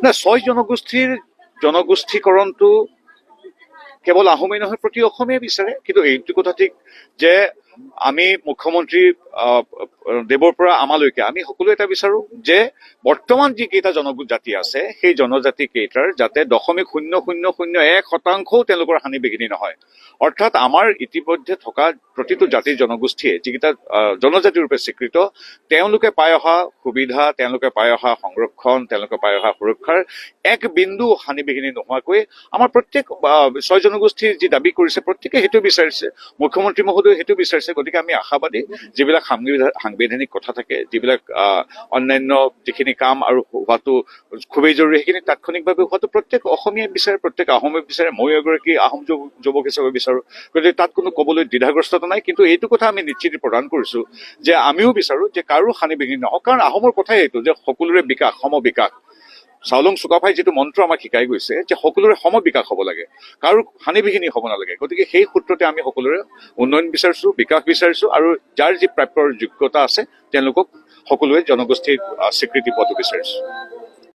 না, ছয় জনগোষ্ঠীকৰণটো কেৱল আহোমেই নহয়, প্ৰতি অসমীয়াই বিচাৰে। কিন্তু এইটো কথা ঠিক যে আমি মুখ্যমন্ত্ৰী দেৱৰ পৰা আমালৈকে আমি সকলোৱে এটা বিচাৰো যে বৰ্তমান যিকেইটা জনজাতি আছে সেই জনজাতি কেইটাৰ যাতে 0.0001% তেওঁলোকৰ হানি বিঘিনি নহয়। অৰ্থাৎ আমাৰ ইতিমধ্যে থকা প্ৰতিটো জাতিৰ জনগোষ্ঠীয়ে যিকেইটা জনজাতি ৰূপে স্বীকৃত, তেওঁলোকে পাই অহা সুবিধা, তেওঁলোকে পাই অহা সংৰক্ষণ, তেওঁলোকে পাই অহা সুৰক্ষাৰ এক বিন্দু হানি বিঘিনি নোহোৱাকৈ আমাৰ প্ৰত্যেক ছয় জনগোষ্ঠীৰ যি দাবী কৰিছে প্ৰত্যেকে সেইটো বিচাৰিছে, মুখ্যমন্ত্ৰী মহোদয়ে সেইটো বিচাৰিছে। গতিকে আমি আশাবাদী যিবিলাক সাংবিধানিক কথা থাকে, যিবিলাক অন্যান্য যিখিনি কাম আৰু হোৱাটো খুবেই জৰুৰী, সেইখিনি তাৎক্ষণিকভাৱে হোৱাটো প্ৰত্যেক অসমীয়াই বিচাৰে, প্ৰত্যেক আহোমে বিচাৰে। মই এগৰাকী আহোম যুৱক হিচাপে বিচাৰো। গতিকে তাত কোনো ক'বলৈ দ্বিধাগ্ৰস্ততা নাই। কিন্তু এইটো কথা আমি নিশ্চিত প্ৰদান কৰিছো যে আমিও বিচাৰো যে কাৰো হানি বিঘিনি নহওক। কাৰণ আহোমৰ কথাই এইটো যে সকলোৰে বিকাশ, সম বিকাশ। চাওলুং চুকাফাই যিটো মন্ত্ৰ আমাক শিকাই গৈছে যে সকলোৰে সম বিকাশ হ'ব লাগে, কাৰো হানি বিঘিনি হ'ব নালাগে। গতিকে সেই সূত্ৰতে আমি সকলোৰে উন্নয়ন বিচাৰিছো, বিকাশ বিচাৰিছো, আৰু যাৰ যি প্ৰাপ্যৰ যোগ্যতা আছে তেওঁলোকক সকলোৱে জনগোষ্ঠীৰ স্বীকৃতি পোৱাটো বিচাৰিছো।